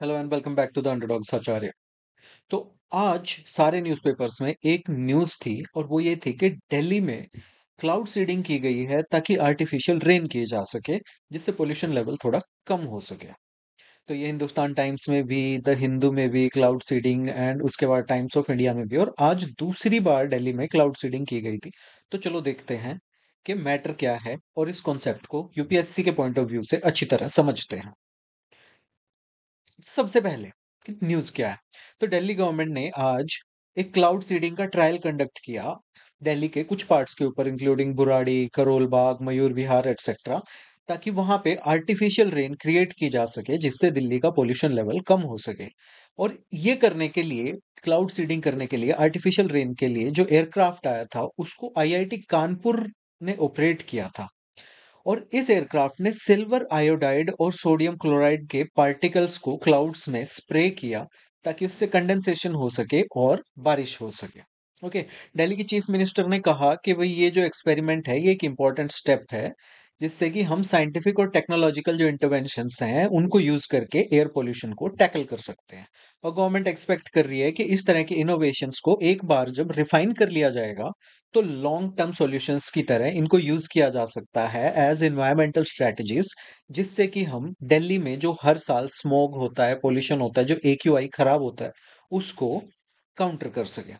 Hello and welcome back to the Underdogs Acharya. तो आज सारे न्यूज़पेपर्स में एक न्यूज़ थी और वो ये थी कि दिल्ली में क्लाउड सीडिंग की गई है ताकि आर्टिफिशियल रेन किए जा सके, जिससे पोल्यूशन लेवल थोड़ा कम हो सके। तो ये हिंदुस्तान टाइम्स में भी, द हिंदू में भी क्लाउड सीडिंग एंड उसके बाद टाइम्स ऑफ इंडिया में भी, और आज दूसरी बार दिल्ली में क्लाउड सीडिंग की गई थी। तो चलो देखते हैं कि मैटर क्या है और इस कॉन्सेप्ट को यूपीएससी के पॉइंट ऑफ व्यू से अच्छी तरह समझते हैं। सबसे पहले कि न्यूज़ क्या है? तो दिल्ली गवर्नमेंट ने आज एक क्लाउड सीडिंग का ट्रायल कंडक्ट किया दिल्ली के कुछ पार्ट्स के ऊपर, इंक्लूडिंग बुराड़ी, करोल बाग, मयूर विहार एटसेट्रा, ताकि वहां पे आर्टिफिशियल रेन क्रिएट की जा सके, जिससे दिल्ली का पोल्यूशन लेवल कम हो सके। और ये करने के लिए, क्लाउड सीडिंग करने के लिए, आर्टिफिशियल रेन के लिए जो एयरक्राफ्ट आया था उसको आईआईटी कानपुर ने ऑपरेट किया था। और इस एयरक्राफ्ट ने सिल्वर आयोडाइड और सोडियम क्लोराइड के पार्टिकल्स को क्लाउड्स में स्प्रे किया ताकि उससे कंडेंसेशन हो सके और बारिश हो सके। ओके। दिल्ली के चीफ मिनिस्टर ने कहा कि भाई ये जो एक्सपेरिमेंट है ये एक इम्पॉर्टेंट स्टेप है, जिससे कि हम साइंटिफिक और टेक्नोलॉजिकल जो इंटरवेंशंस हैं उनको यूज करके एयर पोल्यूशन को टैकल कर सकते हैं। और गवर्नमेंट एक्सपेक्ट कर रही है कि इस तरह के इनोवेशंस को एक बार जब रिफाइन कर लिया जाएगा तो लॉन्ग टर्म सॉल्यूशंस की तरह इनको यूज किया जा सकता है एज एनवायरमेंटल स्ट्रेटजीज, जिससे कि हम दिल्ली में जो हर साल स्मॉग होता है, पोल्यूशन होता है, जो एक्यूआई खराब होता है, उसको काउंटर कर सके।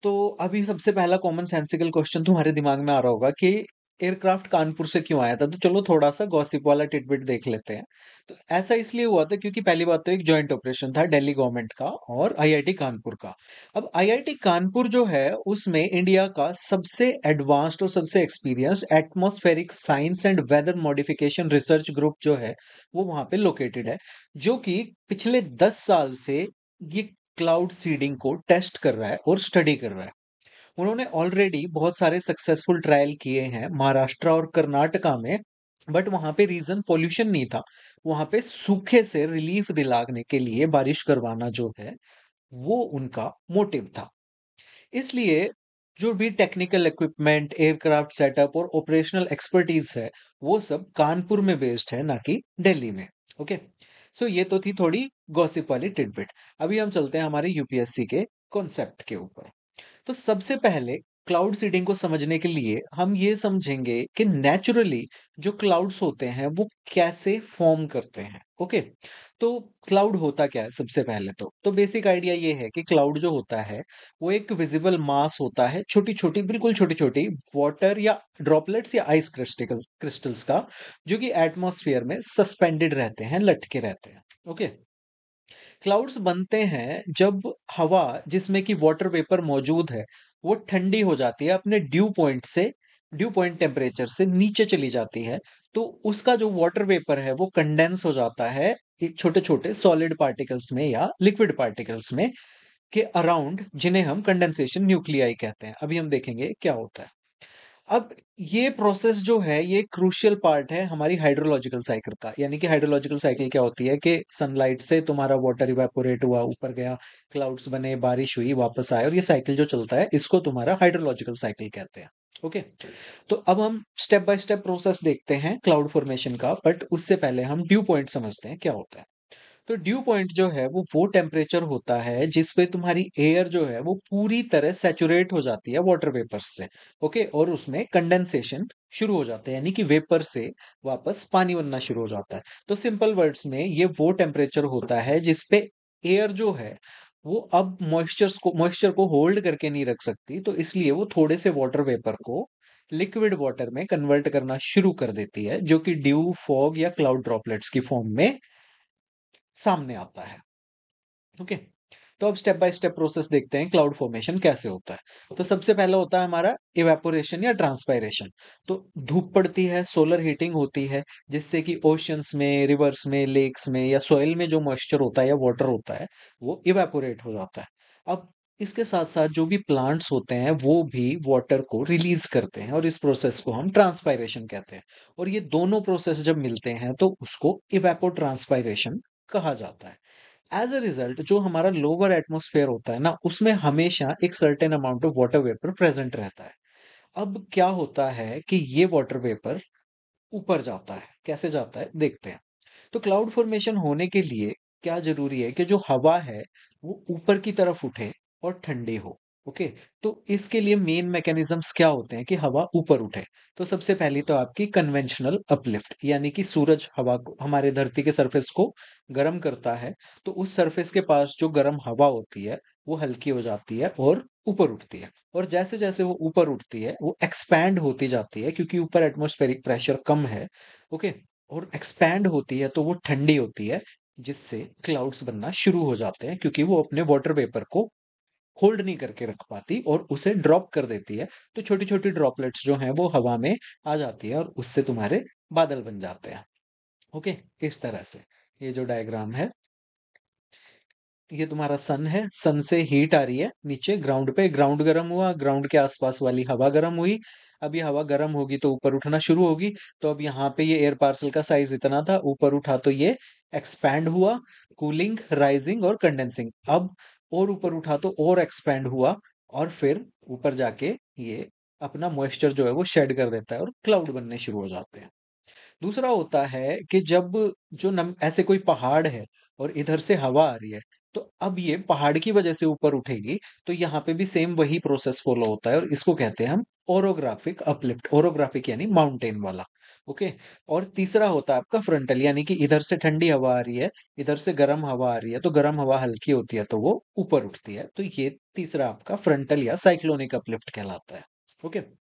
तो अभी सबसे पहला कॉमन सेंसिकल क्वेश्चन तुम्हारे दिमाग में आ रहा होगा कि एयरक्राफ्ट कानपुर से क्यों आया था। तो चलो थोड़ा सा गॉसिप वाला टिटबिट देख लेते हैं। तो ऐसा इसलिए हुआ था क्योंकि पहली बात तो एक जॉइंट ऑपरेशन था दिल्ली गवर्नमेंट का और आईआईटी कानपुर का। अब आईआईटी कानपुर जो है उसमें इंडिया का सबसे एडवांस्ड और सबसे experienced atmospheric science and weather modification research group जो है वो वहां पे लोकेटेड है, जो कि पिछले 10 साल से ये क्लाउड सीडिंग को टेस्ट कर रहा है और स्टडी कर रहा है। उन्होंने ऑलरेडी बहुत सारे सक्सेसफुल ट्रायल किए हैं महाराष्ट्र और कर्नाटका में, बट वहां पे रीजन पोल्यूशन नहीं था। वहां पे सूखे से रिलीफ दिलाने के लिए बारिश करवाना जो है वो उनका मोटिव था। इसलिए जो भी टेक्निकल इक्विपमेंट, एयरक्राफ्ट सेटअप और ऑपरेशनल एक्सपर्टीज है वो सब कानपुर में बेस्ड है, ना कि दिल्ली में। ओके। सो ये तो थी थोड़ी गॉसिप वाली टिडबिट। अभी हम चलते हैं हमारे यूपीएससी के कॉन्सेप्ट के ऊपर। तो सबसे पहले क्लाउड सीडिंग को समझने के लिए हम ये समझेंगे कि नेचुरली जो क्लाउड्स होते हैं वो कैसे फॉर्म करते हैं। ओके। तो क्लाउड होता क्या है सबसे पहले? तो बेसिक आइडिया ये है कि क्लाउड जो होता है वो एक विजिबल मास होता है, छोटी छोटी, बिल्कुल छोटी छोटी वाटर या ड्रॉपलेट्स या आइस क्रिस्टल्स का, जो कि एटमॉस्फेयर में सस्पेंडेड रहते हैं, लटके रहते हैं। ओके। क्लाउड्स बनते हैं जब हवा जिसमें कि वाटर वेपर मौजूद है वो ठंडी हो जाती है, अपने ड्यू पॉइंट टेम्परेचर से नीचे चली जाती है। तो उसका जो वाटर वेपर है वो कंडेंस हो जाता है एक छोटे छोटे सॉलिड पार्टिकल्स में या लिक्विड पार्टिकल्स में के अराउंड, जिन्हें हम कंडेंसेशन न्यूक्लियाई कहते हैं। अभी हम देखेंगे क्या होता है। अब ये प्रोसेस जो है ये क्रूशियल पार्ट है हमारी हाइड्रोलॉजिकल साइकिल का। यानी कि हाइड्रोलॉजिकल साइकिल क्या होती है कि सनलाइट से तुम्हारा वाटर इवेपोरेट हुआ, ऊपर गया, क्लाउड्स बने, बारिश हुई, वापस आए, और ये साइकिल जो चलता है इसको तुम्हारा हाइड्रोलॉजिकल साइकिल कहते हैं। ओके। तो अब हम स्टेप बाय स्टेप प्रोसेस देखते हैं क्लाउड फॉर्मेशन का, बट उससे पहले हम ड्यू पॉइंट समझते हैं क्या होता है। तो ड्यू पॉइंट जो है वो टेम्परेचर होता है जिस पे तुम्हारी एयर जो है वो पूरी तरह सैचुरेट हो जाती है वाटर वेपर्स से। ओके। और उसमें कंडेंसेशन शुरू हो जाता है, यानी कि वेपर से वापस पानी बनना शुरू हो जाता है। तो सिंपल वर्ड्स में ये वो टेम्परेचर होता है जिस पे एयर जो है वो अब मॉइस्चर को होल्ड करके नहीं रख सकती, तो इसलिए वो थोड़े से वाटर वेपर को लिक्विड वाटर में कन्वर्ट करना शुरू कर देती है, जो कि ड्यू, फॉग या क्लाउड ड्रॉपलेट्स की फॉर्म में सामने आता है। ओके। तो अब स्टेप बाय स्टेप प्रोसेस देखते हैं क्लाउड फॉर्मेशन कैसे होता है। तो सबसे पहला होता है हमारा इवेपोरेशन या ट्रांसपायरेशन। तो धूप पड़ती है, सोलर हीटिंग होती है, जिससे कि ओशंस में, रिवर्स में, लेक्स में या सॉइल में जो मॉइस्चर होता है या वाटर होता है वो इवेपोरेट हो जाता है। अब इसके साथ साथ जो भी प्लांट्स होते हैं वो भी वाटर को रिलीज करते हैं, और इस प्रोसेस को हम ट्रांसपायरेशन कहते हैं। और ये दोनों प्रोसेस जब मिलते हैं तो उसको इवेपो ट्रांसपायरेशन कहा जाता है। एज अ रिजल्ट जो हमारा लोअर एटमॉस्फेयर होता है ना, उसमें हमेशा एक certain amount of water vapour present रहता है। अब क्या होता है कि ये वाटर वेपर ऊपर जाता है। कैसे जाता है देखते हैं। तो क्लाउड फॉर्मेशन होने के लिए क्या ज़रूरी है कि जो हवा है, वो ऊपर की तरफ उठे और ठंडी हो, ओके? तो इसके लिए मेन मैकेनिज़म्स क्या होते हैं कि हवा ऊपर उठे। तो सबसे पहली तो आपकी कन्वेंशनल अपलिफ्ट यानी कि सूरज हवा को हमारे धरती के सरफेस को गर्म करता है, तो उस सरफेस के पास जो गर्म हवा होती है, वो हल्की हो जाती है और ऊपर उठती है। और जैसे-जैसे वो ऊपर उठती है, वो एक्सपैंड होती जाती है क्योंकि ऊपर एटमॉस्फेरिक प्रेशर कम है, ओके? और एक्सपैंड होती है तो वो ठंडी होती है, जिससे क्लाउड्स बनना शुरू हो जाते हैं क्योंकि वो अपने वाटर वेपर को होल्ड नहीं करके रख पाती और उसे ड्रॉप कर देती है। तो छोटी-छोटी ड्रॉपलेट्स जो हैं वो हवा में आ जाती है और उससे तुम्हारे बादल बन जाते हैं। ओके? इस तरह से। ये जो डायग्राम है, ये तुम्हारा सन है, सन से हीट आ रही है नीचे ग्राउंड पे, ग्राउंड गर्म हुआ, ग्राउंड के आसपास वाली हवा गर्म हुई। अब ये हवा गर्म होगी तो ऊपर उठना शुरू होगी, तो अब यहाँ पे ये एयर पार्सल का साइज़ इतना था, ऊपर उठा तो ये एक्सपैंड हुआ, कूलिंग, राइजिंग और कंडेंसिंग। अब और ऊपर उठा तो और एक्सपैंड हुआ और फिर ऊपर जाके ये अपना मॉइस्चर जो है वो शेड कर देता है और क्लाउड बनने शुरू हो जाते हैं। दूसरा होता है कि जब जो नम ऐसे कोई पहाड़ है और इधर से हवा आ रही है, तो अब ये पहाड़ की वजह से ऊपर उठेगी, तो यहाँ पे भी सेम वही प्रोसेस फ़ॉलो होता है और इसको कहते हैं हम ओरोग्राफिक अपलिफ्ट, ओरोग्राफिक यानी माउंटेन वाला, ओके? और तीसरा होता है आपका फ्रंटल यानी कि इधर से ठंडी हवा आ रही है, इधर से गर्म हवा आ रही है, तो गर्म हवा हल्की होती है, तो वो ऊपर उठती है। तो ये तीसरा आपका फ्रंटल या साइक्लोनिक अपलिफ्ट कहलाता है, ओके?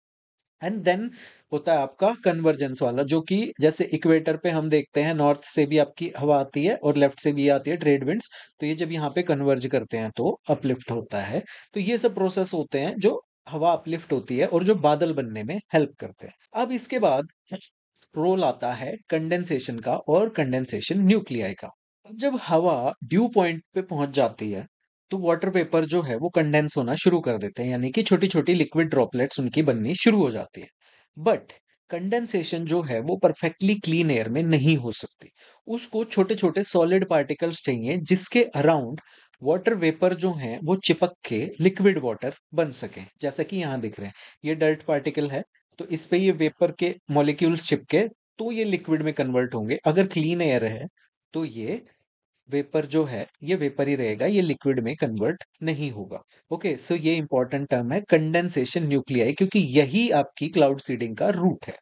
एंड देन होता है आपका कन्वर्जेंस वाला जो कि जैसे इक्वेटर पे हम देखते हैं नॉर्थ से भी आपकी हवा आती है और लेफ्ट से भी आती है ट्रेड विंड्स, तो ये जब यहाँ पे कन्वर्ज करते हैं तो अपलिफ्ट होता है। तो ये सब प्रोसेस होते हैं जो हवा अपलिफ्ट होती है और जो बादल बनने में हेल्प करते हैं। अब इसके बाद रोल आता है कंडेंसेशन का और कंडेंसेशन न्यूक्लियाई का। अब जब हवा ड्यू पॉइंट पे पहुंच जाती है तो वाटर वेपर जो है वो कंडेंस होना शुरू कर देते हैं यानी कि छोटी छोटी लिक्विड ड्रॉपलेट्स उनकी बननी शुरू हो जाती है। बट कंडेंसेशन जो है वो परफेक्टली क्लीन एयर में नहीं हो सकती। उसको छोटे छोटे सॉलिड पार्टिकल्स चाहिए जिसके अराउंड वाटर वेपर जो है वो चिपक के लिक्विड वाटर बन सके, जैसा कि यहाँ दिख रहे हैं। ये डर्ट पार्टिकल है, तो इस पे ये वेपर के मॉलिक्यूल्स चिपके तो ये लिक्विड में कन्वर्ट होंगे। अगर क्लीन एयर है तो ये वेपर जो है ये वेपर ही रहेगा, ये लिक्विड में कन्वर्ट नहीं होगा। ओके, सो ये इंपॉर्टेंट टर्म है कंडेंसेशन न्यूक्लियाई क्योंकि यही आपकी क्लाउड सीडिंग का रूट है।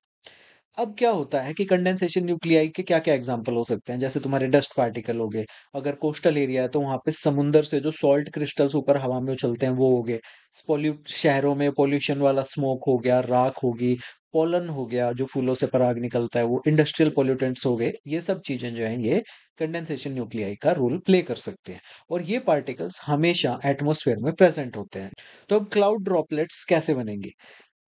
अब क्या होता है कि कंडेंसेशन न्यूक्लियाई के क्या-क्या एग्जांपल हो सकते हैं? जैसे तुम्हारे डस्ट पार्टिकल हो गए, अगर कोस्टल एरिया है तो वहाँ पे समुंदर से जो सॉल्ट क्रिस्टल्स ऊपर हवा में उछलते हैं वो हो गए। पॉल्यूट शहरों में पॉल्यूशन वाला स्मोक हो गया, राख होगी, पॉलन हो गया जो फूलों से पराग निकलता है वो, इंडस्ट्रियल पॉल्यूटेंट्स हो गए। ये सब चीजें जो हैं ये कंडेंसेशन न्यूक्लियाई का रोल प्ले कर सकते हैं और ये पार्टिकल्स हमेशा एटमॉस्फेयर में प्रेजेंट होते हैं। तो अब क्लाउड ड्रॉपलेट्स कैसे बनेंगे?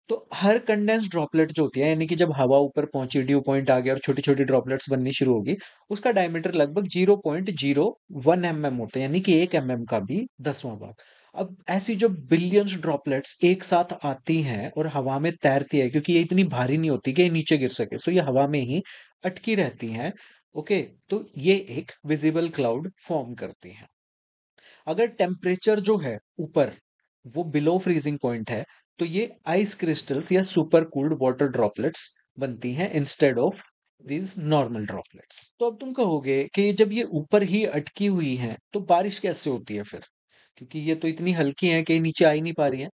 तो हर कंडेंस्ड ड्रॉपलेट जो होती है यानी कि जब हवा ऊपर पहुंची ड्यू पॉइंट आ गया और छोटी-छोटी ड्रॉपलेट्स बननी शुरू होगी, उसका डायमीटर लगभग 0.01 होता है यानी कि 1 का भी 10वां भाग। अब ऐसी जो बिलियंस ड्रॉपलेट्स एक साथ आती हैं और हवा में तैरती है क्योंकि ये इतनी भारी नहीं होती कि ये नीचे गिर सके, सो ये हवा में ही अटकी रहती हैं। ओके, तो ये एक विजिबल क्लाउड फॉर्म करती हैं। अगर टेम्परेचर जो है ऊपर वो बिलो फ्रीजिंग पॉइंट है, तो ये आइस क्रिस्टल्स या सुपर कूल्ड वाटर ड्रॉपलेट्स बनती हैं instead of these normal droplets. तो अब तुम कहोगे कि जब ये ऊपर ही अटकी हुई हैं, तो बारिश कैसे होती है फिर? क्योंकि ये तो इतनी हल्की हैं कि नीचे आ ही नहीं पा रही हैं।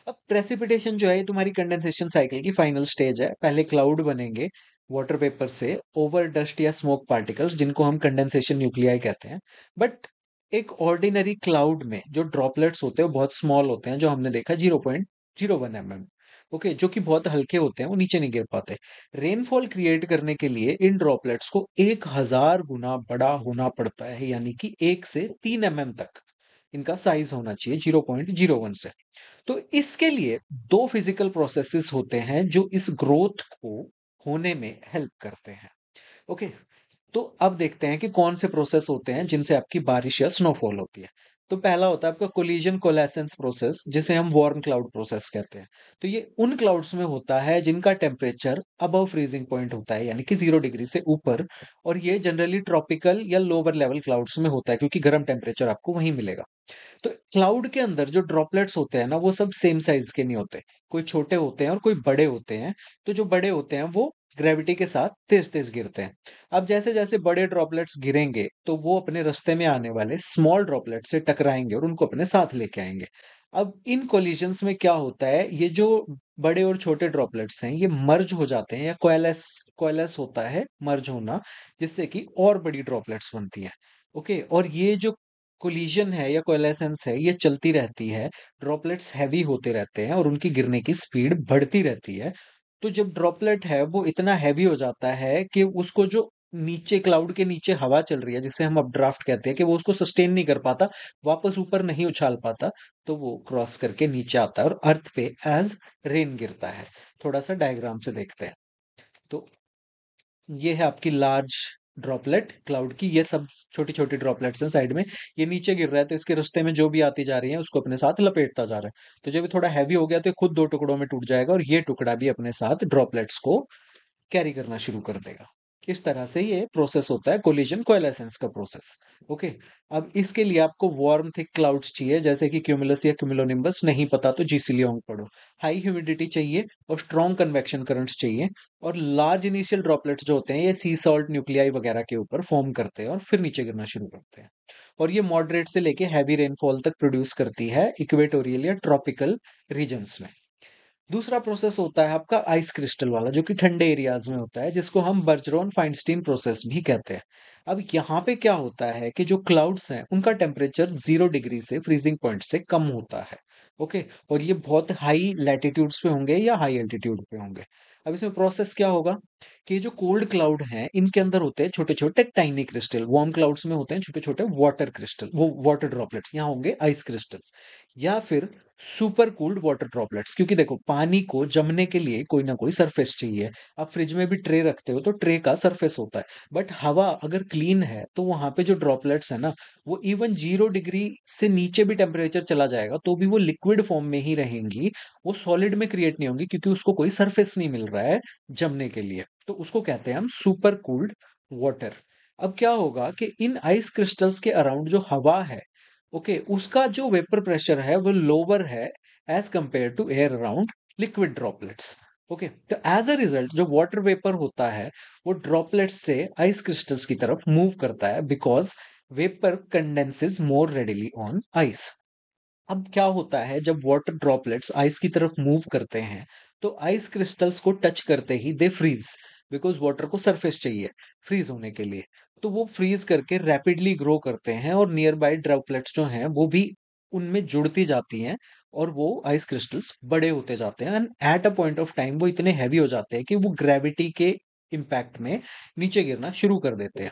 अब प्रेसिपिटेशन जो है ये तुम्हारी कंडेंसेशन साइकिल की फाइनल स्टेज है। पहले क्लाउड बनेंगे वाटर वेपर से ओवर डस्ट या स्मोक पार्टिकल्स जिनको हम कंडेंसेशन न्यूक्लियाई कहते हैं। बट एक ऑर्डिनरी क्लाउड में जो ड्रॉपलेट्स होते हैं वो बहुत स्मॉल होते हैं, जो हमने देखा 0.01 ओके, जो कि बहुत हल्के होते हैं, वो नीचे नहीं गिर पाते। रेनफॉल क्रिएट करने के लिए इन ड्रॉपलेट्स को 1000 गुना बड़ा होना पड़ता है यानी कि 1 से 3 तक इनका साइज होना चाहिए 0.01 से। तो इसके लिए 2 फिजिकल प्रोसेसेस होते हैं जो इस ग्रोथ को होने में हेल्प करते हैं। ओके, तो अब देखते हैं कि कौन से प्रोसेस होते हैं जिनसे आपकी बारिश या स्नोफॉल होती है। तो पहला होता है आपका कोलिजन कोलेसेंस प्रोसेस जिसे हम वार्म क्लाउड प्रोसेस कहते हैं। तो ये उन क्लाउड्स में होता है जिनका टेम्परेचर अबव फ्रीजिंग पॉइंट होता है यानी कि 0 डिग्री से ऊपर, और ये जनरली ट्रॉपिकल या लोअर लेवल क्लाउड्स में होता है क्योंकि गर्म टेम्परेचर आपको वहीं मिलेगा। तो क्लाउड के अंदर जो ड्रॉपलेट्स होते हैं ना वो सब सेम साइज के नहीं होते। कोई छोटे होते हैं और कोई बड़े होते हैं। तो जो बड़े होते हैं वो ग्रेविटी के साथ तेज-तेज गिरते हैं। अब जैसे-जैसे बड़े ड्रॉपलेट्स गिरेंगे, तो वो अपने रास्ते में आने वाले स्मॉल ड्रॉपलेट से टकराएँगे और उनको अपने साथ लेके आएँगे। अब इन कोलिजन्स में क्या होता है, ये जो बड़े और छोटे ड्रॉपलेट्स हैं, ये मर्ज हो जाते हैं या कोएलेस कोएलेस होता है मर्ज होना, जिससे कि और बड़ी ड्रॉपलेट्स बनती हैं। ओके? और ये जो कोलिजन है या कोएलेसेंस है, ये चलती रहती है, ड्रॉपलेट्स हेवी होते रहते हैं और उनकी गिरने की स्पीड बढ़ती रहती है। तो जब ड्रॉपलेट है वो इतना हैवी हो जाता है कि उसको जो नीचे क्लाउड के नीचे हवा चल रही है जिसे हम अपड्राफ्ट कहते हैं कि वो उसको सस्टेन नहीं कर पाता, वापस ऊपर नहीं उछाल पाता, तो वो क्रॉस करके नीचे आता है और अर्थ पे एज रेन गिरता है। थोड़ा-सा डायग्राम से देखते हैं। तो ये है आपकी लार्ज ड्रॉपलेट क्लाउड की, ये सब छोटी-छोटी ड्रॉपलेट्स हैं साइड में। ये नीचे गिर रहा है तो इसके रास्ते में जो भी आती जा रही है उसको अपने साथ लपेटता जा रहा है। तो जब ये थोड़ा हैवी हो गया तो ये खुद 2 टुकड़ों में टूट जाएगा और ये टुकड़ा भी अपने साथ ड्रॉपलेट्स को कैरी करना शुरू कर देगा। इस तरह से ये प्रोसेस होता है कोलिजन कोएलेसेंस का प्रोसेस। ओके। अब इसके लिए आपको वार्म थिक क्लाउड्स चाहिए जैसे कि क्यूमुलस या क्यूमुलोनिम्बस, नहीं पता तो जीसीलियोंग पढ़ो। हाई ह्यूमिडिटी चाहिए और स्ट्रॉन्ग कन्वेक्शन करंट्स चाहिए और लार्ज इनिशियल ड्रॉपलेट्स जो होते हैं ये सी सॉल्ट न्यूक्लियाई वगैरह के ऊपर फॉर्म करते हैं और फिर नीचे गिरना शुरू करते हैं। और ये मॉडरेट से लेके हैवी रेनफॉल तक प्रोड्यूस करती है इक्वेटोरियल या ट्रॉपिकल रीजन्स में। दूसरा प्रोसेस होता है आपका आइस क्रिस्टल वाला जो कि ठंडे एरियाज में होता है जिसको हम बर्जरॉन फाइनस्टीन प्रोसेस भी कहते हैं। अब यहाँ पे क्या होता है कि जो क्लाउड्स हैं उनका टेम्परेचर 0 डिग्री से फ्रीजिंग पॉइंट से कम होता है। ओके। और ये बहुत हाई लैटिट्यूड्स पे होंगे या हाई एल्टीट्यूड पे होंगे। अब इसमें प्रोसेस क्या होगा कि जो कोल्ड क्लाउड हैं इनके अंदर होते हैं छोटे छोटे टाइनी क्रिस्टल, वार्म क्लाउड्स में होते हैं छोटे छोटे वाटर क्रिस्टल, वो वाटर ड्रॉपलेट्स, यहाँ होंगे आइस क्रिस्टल्स या फिर सुपर कूल्ड वाटर ड्रॉपलेट्स, क्योंकि देखो पानी को जमने के लिए कोई ना कोई सरफेस चाहिए। आप फ्रिज में भी ट्रे रखते हो तो ट्रे का सरफेस होता है, बट हवा अगर क्लीन है तो वहां पे जो ड्रॉपलेट्स है ना, वो इवन 0 डिग्री से नीचे भी टेम्परेचर चला जाएगा तो भी वो लिक्विड फॉर्म में ही रहेंगी। वो सॉलिड में क्रिएट नहीं होंगी क्योंकि उसको कोई सरफेस नहीं मिल रहा है जमने के लिए, तो उसको कहते हैं हम सुपर कूल्ड वाटर। अब क्या होगा कि इन आइस क्रिस्टल्स के अराउंड जो हवा है, ओके, उसका जो वेपर प्रेशर है वो लोअर है as compared to air around liquid droplets. Okay, तो एज अ रिजल्ट जो वाटर वेपर होता है वो ड्रॉपलेट्स से आइस क्रिस्टल्स की तरफ मूव करता है because vapour condenses more readily on ice. अब क्या होता है जब वाटर ड्रॉपलेट्स आइस की तरफ मूव करते हैं तो आइस क्रिस्टल्स को टच करते ही दे फ्रीज, बिकॉज वाटर को सरफेस चाहिए फ्रीज होने के लिए। तो वो फ्रीज करके रैपिडली ग्रो करते हैं और नियर बाय ड्रॉपलेट्स जो हैं वो भी उनमें जुड़ती जाती हैं और वो आइस क्रिस्टल्स बड़े होते जाते हैं and at a point of time वो इतने हैवी हो जाते हैं कि वो ग्रेविटी के इम्पैक्ट में नीचे गिरना शुरू कर देते हैं।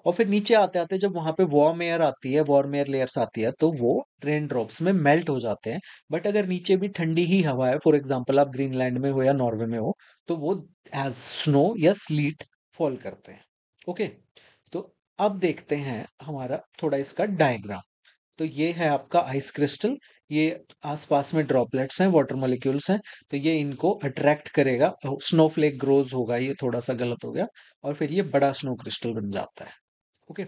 और फिर नीचे आते-आते जब वहाँ पे वार्म एयर आती है, वार्म एयर लेयर्स आती है, तो वो रेन ड्रॉप्स में मेल्ट हो जाते हैं। बट अगर नीचे भी ठंडी ही हवा है, फॉर एग्जांपल आप ग्रीनलैंड में हो या नॉर्वे में हो, तो वो एज़ स्नो या स्लीट फॉल करते हैं। ओके? तो अब देखते हैं हमारा थोड़ा इसका डायग्राम। तो ये है आपका आइस क्रिस्टल, ये आस-पास में ड्रॉपलेट्स हैं, वाटर मॉलिक्यूल्स हैं, तो ये इनको अट्रैक्ट करेगा, स्नोफ्लेक ग्रोज़ होगा, ये थोड़ा-सा गलत हो गया और फिर ये बड़ा स्नो क्रिस्टल बन जाता है। ओके।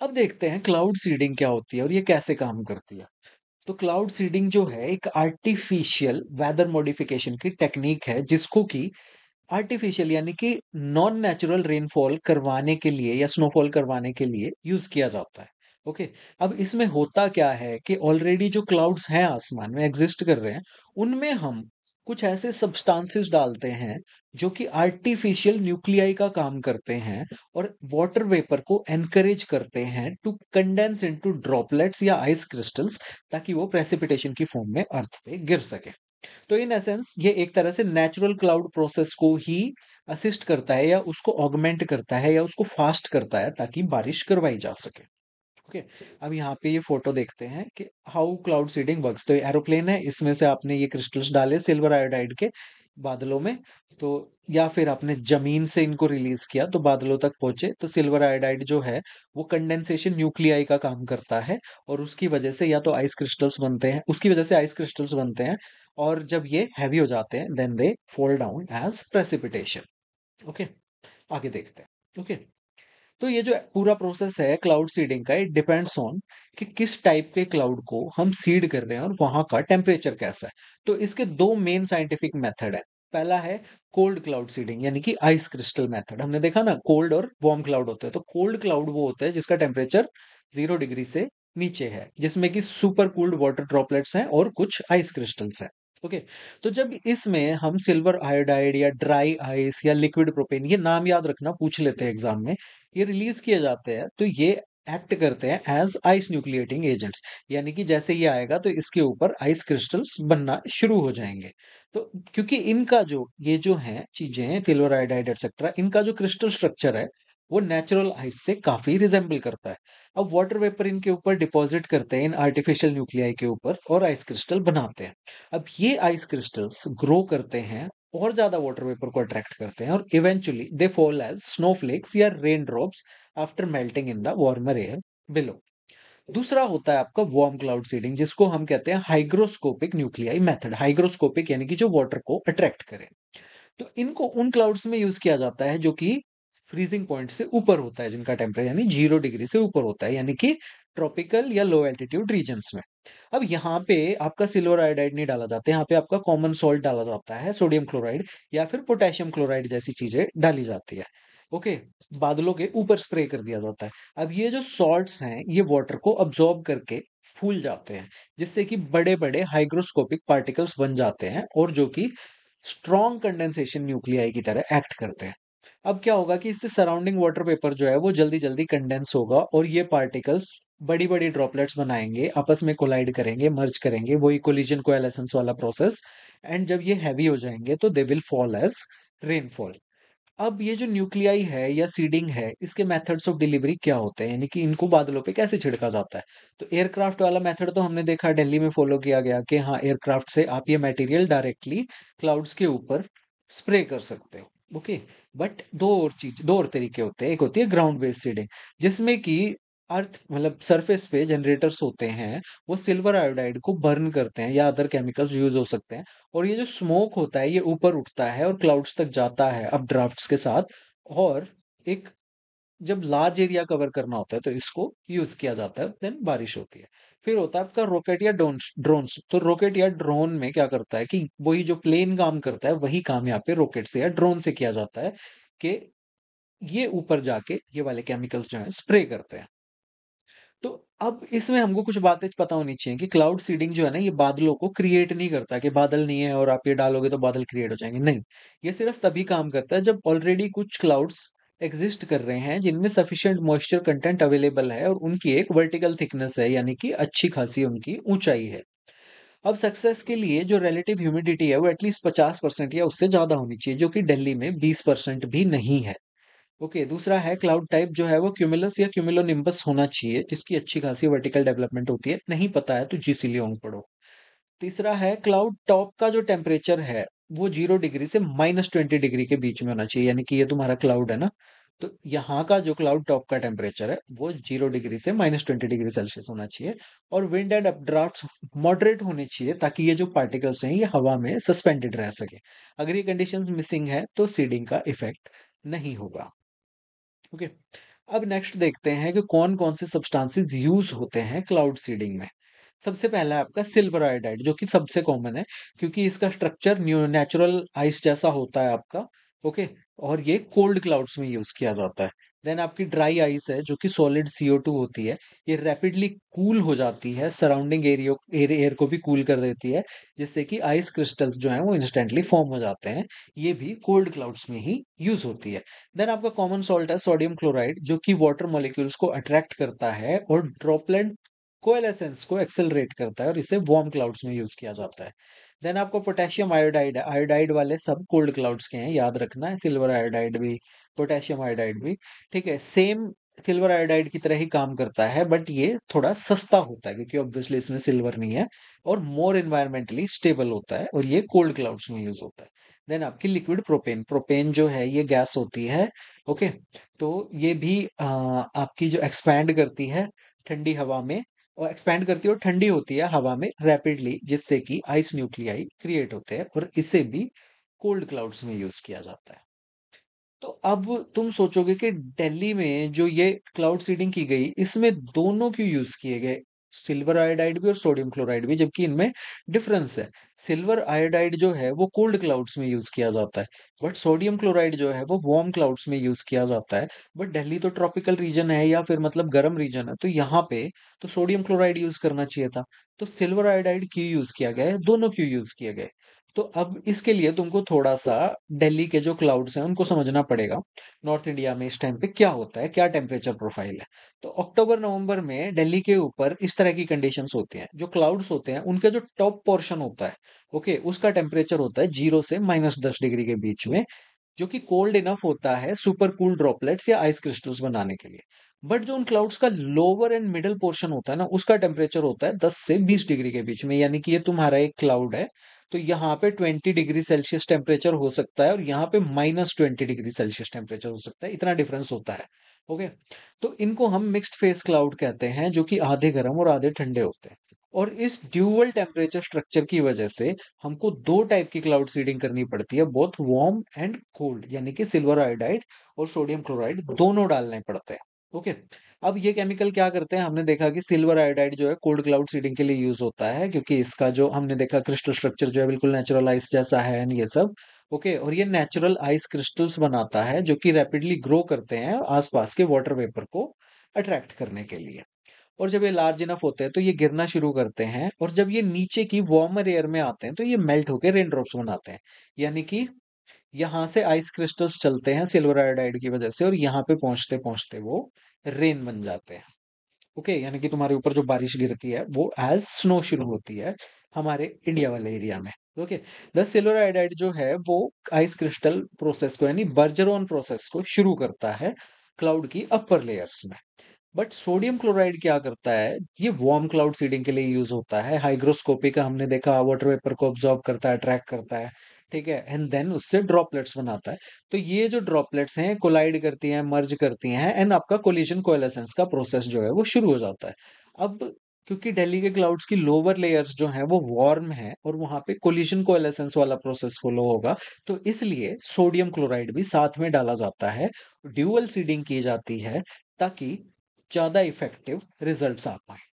अब देखते हैं क्लाउड सीडिंग क्या होती है और ये कैसे काम करती है। तो क्लाउड सीडिंग जो है एक आर्टिफिशियल वेदर मॉडिफिकेशन की टेक्निक है जिसको कि आर्टिफिशियल यानी कि नॉन नेचुरल रेनफॉल करवाने के लिए या स्नोफॉल करवाने के लिए यूज किया जाता है। ओके। अब इसमें होता क्या है कि ऑलरेडी जो क्लाउड्स हैं आसमान में एग्जिस्ट कर रहे हैं, उनमें हम कुछ ऐसे सब्सटेंसेस डालते हैं जो कि आर्टिफिशियल न्यूक्लियाई का काम करते हैं और वाटर वेपर को एनकरेज करते हैं टू कंडेंस इनटू ड्रॉपलेट्स या आइस क्रिस्टल्स, ताकि वो प्रेसिपिटेशन की फॉर्म में अर्थ पे गिर सके। तो इन एसेंस ये एक तरह से नेचुरल क्लाउड प्रोसेस को ही असिस्ट करता है या उसको ऑगमेंट करता है या उसको फास्ट करता है ताकि बारिश करवाई जा सके। ओके। अब यहाँ पे ये फोटो देखते हैं कि हाउ क्लाउड सीडिंग वर्क्स। तो एरोप्लेन है, इसमें से आपने ये क्रिस्टल्स डाले सिल्वर आयोडाइड के बादलों में, तो या फिर आपने जमीन से इनको रिलीज किया तो बादलों तक पहुंचे, तो सिल्वर आयोडाइड जो है वो कंडेंसेशन न्यूक्लियाई का काम करता है और उसकी वजह से या तो आइस क्रिस्टल्स बनते हैं, उसकी वजह से आइस क्रिस्टल्स बनते हैं और जब ये हैवी हो जाते हैं then they fall down as precipitation. Okay. आगे देखते हैं। ओके। तो ये जो पूरा प्रोसेस है क्लाउड सीडिंग का, इट डिपेंड्स ऑन कि किस टाइप के क्लाउड को हम सीड कर रहे हैं और वहां का टेम्परेचर कैसा है। तो इसके दो मेन साइंटिफिक मेथड है। पहला है कोल्ड क्लाउड सीडिंग यानी कि आइस क्रिस्टल मेथड। हमने देखा ना कोल्ड और वार्म क्लाउड होते हैं, तो कोल्ड क्लाउड वो होता है जिसका टेम्परेचर 0 डिग्री से नीचे है, जिसमें कि सुपर कूल्ड वाटर ड्रॉपलेट्स हैं और कुछ आइस क्रिस्टल्स हैं। ओके, तो जब इसमें हम सिल्वर आयोडाइड या ड्राई आइस या लिक्विड प्रोपेन, ये नाम याद रखना, पूछ लेते हैं एग्जाम में, ये रिलीज किए जाते हैं, तो ये एक्ट करते हैं एज आइस न्यूक्लिएटिंग एजेंट्स। यानी कि जैसे ये आएगा तो इसके ऊपर आइस क्रिस्टल्स बनना शुरू हो जाएंगे। तो क्योंकि इनका जो ये जो है चीजें हैं सिल्वर आयोडाइड एक्सेट्रा, इनका जो क्रिस्टल स्ट्रक्चर है वो नेचुरल आइस से काफी रिजेंबल करता है। अब वाटर वेपर इनके ऊपर डिपॉजिट करते हैं इन आर्टिफिशियल न्यूक्लियाई के ऊपर और आइस क्रिस्टल बनाते हैं। अब ये आइस क्रिस्टल्स ग्रो करते हैं और ज्यादा वाटर वेपर को अट्रैक्ट करते हैं और eventually they fall as snowflakes या raindrops after melting in the warmer air below. दूसरा होता है आपका वार्म क्लाउड सीडिंग, जिसको हम कहते हैं हाइग्रोस्कोपिक न्यूक्लियाई मेथड। हाइग्रोस्कोपिक यानी कि जो वाटर को अट्रैक्ट करे। तो इनको उन क्लाउड्स में यूज किया जाता है जो कि फ्रीजिंग पॉइंट से ऊपर होता है, जिनका टेम्परेचर यानी 0 डिग्री से ऊपर होता है, यानी कि ट्रॉपिकल या लो एल्टीट्यूड रीजन्स में। अब यहाँ पे आपका सिल्वर आयोडाइड नहीं डाला जाता, यहाँ पे आपका कॉमन सॉल्ट डाला जाता है, सोडियम क्लोराइड या फिर पोटेशियम क्लोराइड जैसी चीजें डाली जाती है। ओके, बादलों के ऊपर स्प्रे कर दिया जाता है। अब ये जो सॉल्ट्स हैं ये वाटर को अब्सॉर्ब करके फूल जाते हैं, जिससे कि बड़े बड़े हाइग्रोस्कोपिक पार्टिकल्स बन जाते हैं और जो कि स्ट्रॉन्ग कंडेंसेशन न्यूक्लियाई की तरह एक्ट करते हैं। अब क्या होगा कि इससे सराउंडिंग वाटर वेपर जो है वो जल्दी जल्दी कंडेंस होगा और ये पार्टिकल्स बड़ी बड़ी ड्रॉपलेट्स बनाएंगे, आपस में कोलाइड करेंगे, मर्ज करेंगे, वही कोलिजन कोएलेसेंस वाला प्रोसेस। एंड जब ये हैवी हो जाएंगे तो they will fall as rainfall. अब ये जो न्यूक्लियाई है या सीडिंग है, इसके मेथड्स ऑफ डिलीवरी क्या होते हैं, यानी कि इनको बादलों पे कैसे छिड़का जाता है। तो एयरक्राफ्ट वाला मेथड तो हमने देखा दिल्ली में फॉलो किया गया कि हाँ, एयरक्राफ्ट से आप ये मटेरियल डायरेक्टली क्लाउड्स के ऊपर स्प्रे कर सकते हो। ओके, बट दो और तरीके होते हैं। एक होती है ग्राउंड बेस्ड सीडिंग, जिसमें कि अर्थ मतलब सरफेस पे जनरेटर्स होते हैं, वो सिल्वर आयोडाइड को बर्न करते हैं या अदर केमिकल्स यूज हो सकते हैं, और ये जो स्मोक होता है ये ऊपर उठता है और क्लाउड्स तक जाता है अप ड्राफ्ट्स के साथ। और एक जब लार्ज एरिया कवर करना होता है तो इसको यूज किया जाता है, देन बारिश होती है। फिर होता है आपका रॉकेट या ड्रोन्स। तो रॉकेट या ड्रोन में क्या करता है कि वही जो प्लेन काम करता है वही काम यहाँ पे रॉकेट से या ड्रोन से किया जाता है, कि ये ऊपर जाके ये वाले केमिकल्स जो है स्प्रे करते हैं। तो अब इसमें हमको कुछ बातें पता होनी चाहिए कि क्लाउड सीडिंग जो है ना, ये बादलों को क्रिएट नहीं करता कि बादल नहीं है और आप ये डालोगे तो बादल क्रिएट हो जाएंगे, नहीं। ये सिर्फ तभी काम करता है जब ऑलरेडी कुछ क्लाउड्स एग्जिस्ट कर रहे हैं जिनमें सफिशिएंट मॉइस्चर कंटेंट अवेलेबल है और उनकी एक वर्टिकल थिकनेस है, यानी कि अच्छी खासी उनकी ऊंचाई है। अब सक्सेस के लिए जो रिलेटिव ह्यूमिडिटी है वो एटलीस्ट 50% या उससे ज्यादा होनी चाहिए, जो कि दिल्ली में 20% भी नहीं है। ओके, दूसरा है क्लाउड टाइप जो है वो क्यूमुलस या क्यूमुलोनिम्बस होना चाहिए, जिसकी अच्छी खासी वर्टिकल डेवलपमेंट होती है। नहीं पता है तो जीसी लियोंग पढ़ो। तीसरा है क्लाउड टॉप का जो टेम्परेचर है वो 0 डिग्री से -20 डिग्री के बीच में होना चाहिए, यानी कि ये तुम्हारा क्लाउड है ना, तो यहाँ का जो क्लाउड टॉप का टेम्परेचर है वो 0 डिग्री से -20 डिग्री सेल्सियस होना चाहिए। और विंड एंड अपड्राफ्ट्स मॉडरेट होने चाहिए, ताकि ये जो पार्टिकल्स हैं ये हवा में सस्पेंडेड रह सके। अगर ये कंडीशंस मिसिंग है तो सीडिंग का इफेक्ट नहीं होगा। ओके, अब नेक्स्ट देखते हैं कि कौन कौन से सब्सटेंसेस यूज होते हैं क्लाउड सीडिंग में। सबसे पहला है आपका सिल्वर आयोडाइड, जो कि सबसे कॉमन है क्योंकि इसका स्ट्रक्चर नेचुरल आइस जैसा होता है आपका। ओके, और ये कोल्ड क्लाउड्स में यूज किया जाता है। देन आपकी ड्राई आइस है जो कि सॉलिड CO2 होती है, ये रैपिडली कूल हो जाती है, सराउंडिंग एरिया एयर को भी कूल कर देती है, जिससे कि आइस क्रिस्टल्स जो हैं वो इंस्टेंटली फॉर्म हो जाते हैं। ये भी कोल्ड क्लाउड्स में ही यूज होती है। देन आपका कॉमन सॉल्ट है सोडियम क्लोराइड, जो कि वाटर मॉलिक्यूल्स को अट्रैक्ट करता है और ड्रॉपलेट कोएलेसेंस को एक्सेलरेट करता है और इसे वार्म क्लाउड्स में यूज किया जाता है। देन आपको पोटेशियम आयोडाइड है, आयोडाइड वाले सब कोल्ड क्लाउड्स के हैं, याद रखना है, सिल्वर आयोडाइड भी, पोटेशियम आयोडाइड भी। ठीक है, सेम सिल्वर आयोडाइड की तरह ही काम करता है, बट ये थोड़ा सस्ता होता है क्योंकि ऑब्वियसली इसमें सिल्वर नहीं है, और मोर एनवायरमेंटली स्टेबल होता है और ये कोल्ड क्लाउड्स में यूज होता है। देन आपकी लिक्विड प्रोपेन, प्रोपेन जो है ये गैस होती है। ओके, तो ये भी आपकी जो एक्सपैंड करती है ठंडी हवा में, और एक्सपैंड करती है और ठंडी होती है हवा में रैपिडली, जिससे कि आइस न्यूक्लियाई क्रिएट होते हैं और इसे भी कोल्ड क्लाउड्स में यूज किया जाता है। तो अब तुम सोचोगे कि दिल्ली में जो ये क्लाउड सीडिंग की गई इसमें दोनों क्यों यूज किए गए, सिल्वर आयोडाइड भी और सोडियम क्लोराइड भी, जबकि इनमें डिफरेंस है। सिल्वर आयोडाइड जो है वो कोल्ड क्लाउड्स में यूज किया जाता है, बट सोडियम क्लोराइड जो है वो वार्म क्लाउड्स में यूज किया जाता है। बट दिल्ली तो ट्रॉपिकल रीजन है या फिर मतलब गर्म रीजन है, तो यहाँ पे तो सोडियम क्लोराइड यूज करना चाहिए था। तो सिल्वर आयोडाइड क्यों यूज किया गया है, दोनों क्यों यूज किए गए? तो अब इसके लिए तुमको थोड़ा सा दिल्ली के जो क्लाउड्स हैं उनको समझना पड़ेगा। नॉर्थ इंडिया में इस टाइम पे क्या होता है, क्या टेम्परेचर प्रोफाइल है। तो अक्टूबर नवंबर में दिल्ली के ऊपर इस तरह की कंडीशंस होती हैं। जो क्लाउड्स होते हैं उनका जो टॉप पोर्शन होता है, ओके, उसका टेम्परेचर होता है 0 से -10 डिग्री के बीच में, जो कि कोल्ड इनफ होता है सुपर कूल ड्रॉपलेट्स या आइस क्रिस्टल्स बनाने के लिए। बट जो उन क्लाउड्स का लोअर एंड मिडल पोर्शन होता है ना, उसका टेम्परेचर होता है 10 से 20 डिग्री के बीच में। यानी कि ये तुम्हारा एक क्लाउड है, तो यहाँ पे 20 डिग्री सेल्सियस टेम्परेचर हो सकता है और यहाँ पे -20 डिग्री सेल्सियस टेम्परेचर हो सकता है। इतना डिफरेंस होता है। ओके, तो इनको हम मिक्स्ड फेस क्लाउड कहते हैं, जो कि आधे गर्म और आधे ठंडे होते हैं। और इस ड्यूअल टेम्परेचर स्ट्रक्चर की वजह से हमको दो टाइप की क्लाउड सीडिंग करनी पड़ती है, बोथ वार्म एंड कोल्ड, यानी कि सिल्वर आयोडाइड और सोडियम क्लोराइड दोनों डालने पड़ते हैं। ओके, अब ये केमिकल क्या करते हैं, हमने देखा कि सिल्वर आयोडाइड जो है कोल्ड क्लाउड सीडिंग के लिए यूज होता है, क्योंकि इसका जो हमने देखा क्रिस्टल स्ट्रक्चर जो है बिल्कुल नेचुरल आइस जैसा है and ये सब। ओके, और ये नेचुरल आइस क्रिस्टल्स बनाता है जो कि रैपिडली ग्रो करते हैं आसपास के वाटर वेपर को अट्रैक्ट करने के लिए। और जब ये लार्ज इनफ होते हैं तो ये गिरना शुरू करते हैं, और जब ये नीचे की वार्मर एयर में आते हैं तो ये मेल्ट होकर रेन ड्रॉप्स बनाते हैं। यानी कि यहाँ से आइस क्रिस्टल्स चलते हैं सिल्वर आयोडाइड की वजह से, और यहाँ पे पहुंचते पहुंचते वो रेन बन जाते हैं। ओके, यानी कि तुम्हारे ऊपर जो बारिश गिरती है वो एज स्नो शुरू होती है हमारे इंडिया वाले एरिया में। ओके, द सिल्वर आयोडाइड जो है वो आइस क्रिस्टल प्रोसेस को, यानी बर्जरॉन प्रोसेस को शुरू करता है क्लाउड की अपर लेयर्स में। बट सोडियम क्लोराइड क्या करता है, ये वार्म क्लाउड सीडिंग के लिए यूज होता है। हाइग्रोस्कोपी का हमने देखा, वाटर वेपर को ऑब्जॉर्ब करता है, ट्रैक करता है, ठीक है, एंड देन उससे ड्रॉपलेट्स बनाता है। तो ये जो ड्रॉपलेट्स हैं कोलाइड करती हैं, मर्ज करती हैं, एंड आपका कोलिजन कोएलेसेंस का प्रोसेस जो है वो शुरू हो जाता है। अब क्योंकि दिल्ली के क्लाउड्स की लोअर लेयर्स जो हैं वो वार्म है और वहां पे कोलिजन कोएलेसेंस वाला प्रोसेस फॉलो होगा, तो इसलिए सोडियम क्लोराइड भी साथ में डाला जाता है, ड्यूअल सीडिंग की जाती है, ताकि ज़्यादा इफ़ेक्टिव रिज़ल्ट्स आ पाएँ।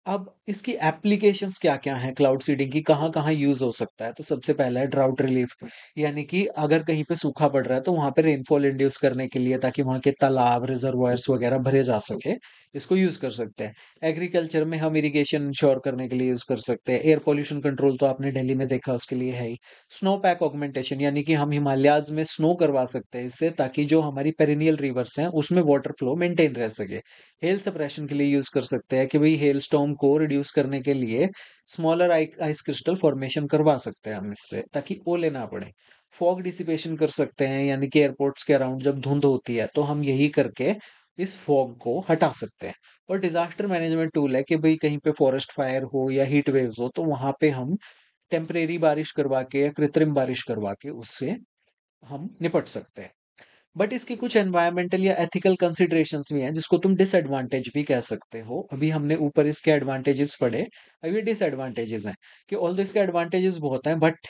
अब इसकी एप्लीकेशंस क्या-क्या हैं क्लाउड सीडिंग की, कहाँ-कहाँ यूज़ हो सकता है? तो सबसे पहला है ड्राउट रिलीफ, यानी कि अगर कहीं पे सूखा पड़ रहा है तो वहाँ पे रेनफॉल इंड्यूस करने के लिए, ताकि वहाँ के तालाब, रिजर्वॉयर्स वगैरह भरे जा सके, इसको यूज़ कर सकते हैं। एग्रीकल्चर में हम इरिगेशन इंश्योर करने के लिए यूज़ कर सकते हैं। एयर पॉल्यूशन कंट्रोल तो आपने दिल्ली में देखा, उसके लिए है ही। स्नो पैक ऑगमेंटेशन, यानी कि हम हिमालयाज़ में स्नो करवा सकते हैं इससे, ताकि जो हमारी पेरिनियल रिवर्स हैं उसमें वाटर फ्लो मेंटेन रह सके। हेल सप्रेशन के लिए यूज कर सकते हैं कि भाई हेल स्टॉर्म को रिड्यूस करने के लिए स्मॉलर आइस क्रिस्टल फॉर्मेशन करवा सकते हैं हम इससे, ताकि ओले ना पड़े। फॉग डिसिपेशन कर सकते हैं, यानी कि एयरपोर्ट्स के अराउंड जब धुंध होती है तो हम यही करके इस फॉग को हटा सकते हैं। और डिजास्टर मैनेजमेंट टूल है कि भाई कहीं पे फॉरेस्ट फायर हो या हीट वेव्स हो, तो वहां पे हम टेम्परेरी बारिश करवा के या कृत्रिम बारिश करवा के उससे हम निपट सकते हैं। बट इसके कुछ एनवायरमेंटल या एथिकल कंसिडरेशंस भी हैं, जिसको तुम डिसएडवांटेज भी कह सकते हो। अभी हमने ऊपर इसके एडवांटेजेस पढ़े, अब ये डिसएडवांटेजेस हैं, कि ऑल इसके एडवांटेजेस बहुत हैं, बट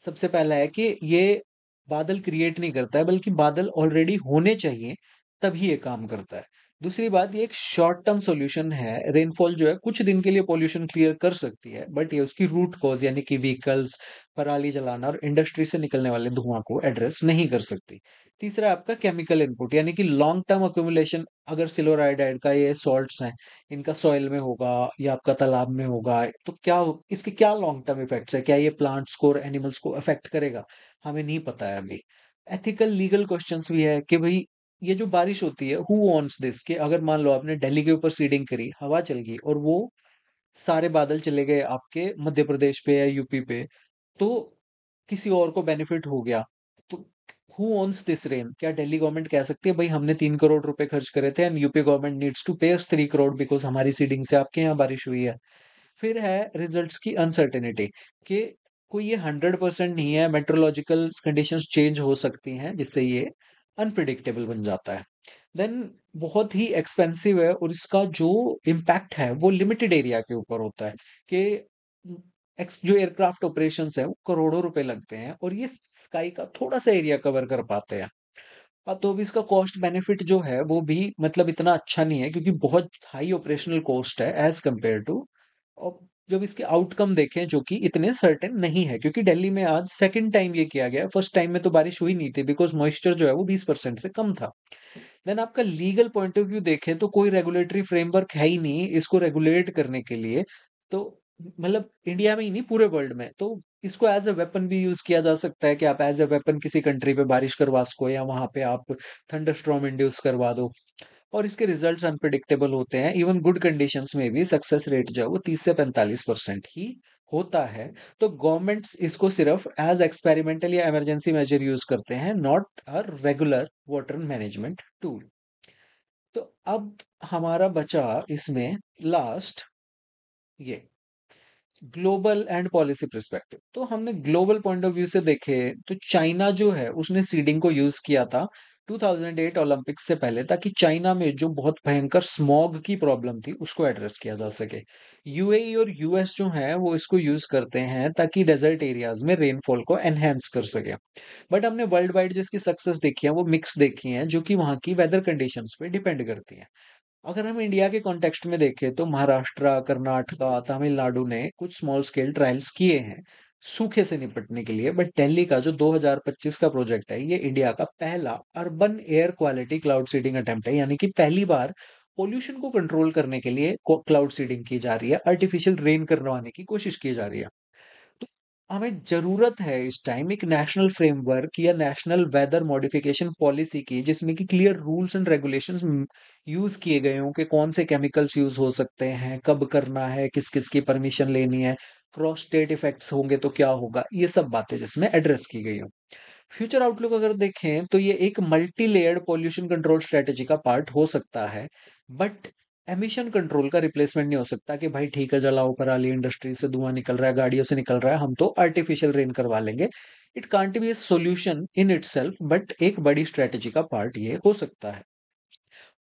सबसे पहला है कि ये बादल क्रिएट नहीं करता है, बल्कि बादल ऑलरेडी होने चाहिए तभी ये काम करता है। दूसरी बात, ये एक शॉर्ट टर्म सॉल्यूशन है। रेनफॉल जो है कुछ दिन के लिए पोल्यूशन क्लियर कर सकती है, बट ये उसकी रूट कॉज, यानी कि व्हीकल्स, पराली जलाना और इंडस्ट्री से निकलने वाले धुआं को एड्रेस नहीं कर सकती। तीसरा है आपका केमिकल इनपुट, यानी कि लॉन्ग टर्म अक्यूमुलेशन। अगर सिल्वर आयोडाइड का ये सॉल्ट्स हैं, इनका सॉइल में होगा या आपका तालाब में होगा, तो इसके क्या लॉन्ग टर्म इफेक्ट्स है, क्या ये प्लांट्स को और एनिमल्स को अफेक्ट करेगा, हमें नहीं पता है अभी। एथिकल लीगल क्वेश्चंस भी है कि भाई ये जो बारिश होती है, हु ओन्स दिस, कि अगर मान लो आपने दिल्ली के ऊपर सीडिंग करी, हवा चल गई और वो सारे बादल चले गए आपके मध्य प्रदेश पे या यूपी पे, तो किसी और को बेनिफिट हो गया, तो हु ओन्स दिस रेन? क्या दिल्ली गवर्नमेंट कह सकती है भाई हमने 3 करोड़ रुपए खर्च करे थे and UP government needs to pay us 3 crore because हमारी सीडिंग से आपके यहाँ बारिश हुई है? फिर है रिजल्ट्स की अनसर्टेनिटी, कि कोई ये 100% नहीं है, मेट्रोलॉजिकल कंडीशंस चेंज हो सकती हैं, जिससे ये अनप्रिडिक्टेबल बन जाता है। देन बहुत ही एक्सपेंसिव है, और इसका जो इम्पैक्ट है वो लिमिटेड एरिया के ऊपर होता है, कि जो एयरक्राफ्ट ऑपरेशंस है वो करोड़ों रुपए लगते हैं और ये स्काई का थोड़ा सा एरिया कवर कर पाते हैं। तो अभी इसका कॉस्ट बेनिफिट जो है वो भी मतलब इतना अच्छा नहीं है, क्योंकि बहुत हाई ऑपरेशनल कॉस्ट है एज कंपेयर टू। और जब इसके आउटकम देखें जो कि इतने सर्टेन नहीं है, क्योंकि दिल्ली में आज सेकंड टाइम ये किया गया है, फर्स्ट टाइम में तो बारिश हुई नहीं थी बिकॉज मॉइस्चर जो है वो 20% से कम था। देन आपका लीगल पॉइंट ऑफ व्यू देखें तो कोई रेगुलेटरी फ्रेमवर्क है ही नहीं इसको रेगुलेट करने के लिए। तो मतलब इंडिया में ही नहीं, पूरे वर्ल्ड में। तो इसको एज अ वेपन भी यूज किया जा सकता है कि आप एज अ वेपन किसी कंट्री पे बारिश करवा सको, या वहां पे आप थंडरस्टॉर्म इंड्यूस करवा दो। और इसके रिजल्ट्स अनप्रिडिक्टेबल होते हैं, इवन गुड कंडीशंस में भी सक्सेस रेट जो है वो 30 से 45% ही होता है। तो गवर्नमेंट्स इसको सिर्फ एज एक्सपेरिमेंटल या इमरजेंसी मेजर यूज करते हैं, not a regular water management tool. तो अब हमारा बचा इसमें लास्ट ये ग्लोबल एंड पॉलिसी पर्सपेक्टिव। तो हमने ग्लोबल पॉइंट ऑफ व्यू से देखे तो चाइना जो है उसने सीडिंग को यूज किया था 2008 ओलंपिक्स से पहले, ताकि चाइना में जो बहुत भयंकर स्मॉग की प्रॉब्लम थी उसको एड्रेस किया जा सके। यूएई और यूएस जो है वो इसको यूज करते हैं ताकि डेजर्ट एरियाज में रेनफॉल को एनहेंस कर सके। बट हमने वर्ल्ड वाइड जिसकी सक्सेस देखी है वो मिक्स देखी है, जो कि वहाँ की वेदर कंडीशंस पे डिपेंड करती है। अगर हम इंडिया के कॉन्टेक्स्ट में देखें तो महाराष्ट्र, कर्नाटका, तमिलनाडु ने कुछ स्मॉल स्केल ट्रायल्स किए हैं सूखे से निपटने के लिए। बट दिल्ली का जो 2025 का प्रोजेक्ट है ये इंडिया का पहला urban air quality cloud seeding attempt है, यानी कि पहली बार पोल्यूशन को कंट्रोल करने के लिए क्लाउड सीडिंग की जा रही है, आर्टिफिशियल रेन करवाने की कोशिश की जा रही है। तो हमें जरूरत है इस टाइम एक नेशनल फ्रेमवर्क या नेशनल वेदर मॉडिफिकेशन पॉलिसी की, जिसमें कि clear rules and regulations use किए गए हों कि कौन से केमिकल्स यूज हो सकते हैं, कब करना है, किस किस की परमिशन लेनी है, क्रॉस स्टेट इफेक्ट्स होंगे तो क्या होगा, ये सब बातें जिसमें एड्रेस की गई हो। फ्यूचर आउटलुक अगर देखें तो ये एक multi layered pollution control strategy का पार्ट हो सकता है। बट एमिशन कंट्रोल का रिप्लेसमेंट नहीं हो सकता कि भाई ठीक है जलाओ पराली, इंडस्ट्री से धुआं निकल रहा है, गाड़ियों से निकल रहा है, हम तो आर्टिफिशियल रेन करवा लेंगे। It can't be a solution in itself, but एक बड़ी स्ट्रेटेजी का पार्ट ये हो सकता है।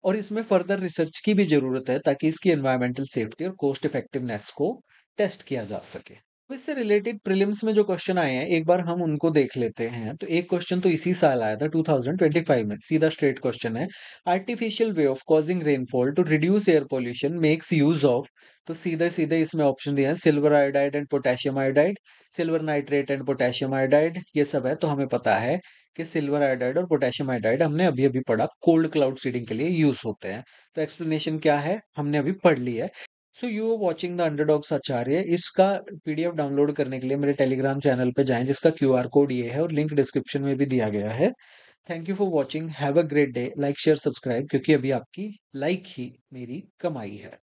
और इसमें फर्दर रिसर्च की भी जरूरत है ताकि इसकी एनवायरमेंटल सेफ्टी और कॉस्ट इफेक्टिवनेस को टेस्ट किया जा सके। तो इससे रिलेटेड प्रीलिम्स में जो क्वेश्चन आए हैं एक बार हम उनको देख लेते हैं। तो एक क्वेश्चन तो इसी साल आया था 2025 में, सीधा स्ट्रेट क्वेश्चन है। Artificial way of causing rainfall to reduce air pollution makes use of. तो सीधे सीधे इसमें ऑप्शन दिए हैं, silver iodide and potassium iodide, silver nitrate and potassium iodide, ये सब है। तो हमें पता है कि सिल्वर आयोडाइड और पोटेशियम आयोडाइड हमने अभी अभी पढ़ा कोल्ड क्लाउड सीडिंग के लिए यूज होते हैं। तो एक्सप्लेनेशन क्या है हमने अभी पढ़ ली है। So you are watching the Underdogs Acharya. इसका पीडीएफ डाउनलोड करने के लिए मेरे टेलीग्राम चैनल पे जाएं, जिसका क्यूआर कोड ये है और लिंक डिस्क्रिप्शन में भी दिया गया है। Thank you for watching, have a great day, like share subscribe, क्योंकि अभी आपकी लाइक ही मेरी कमाई है।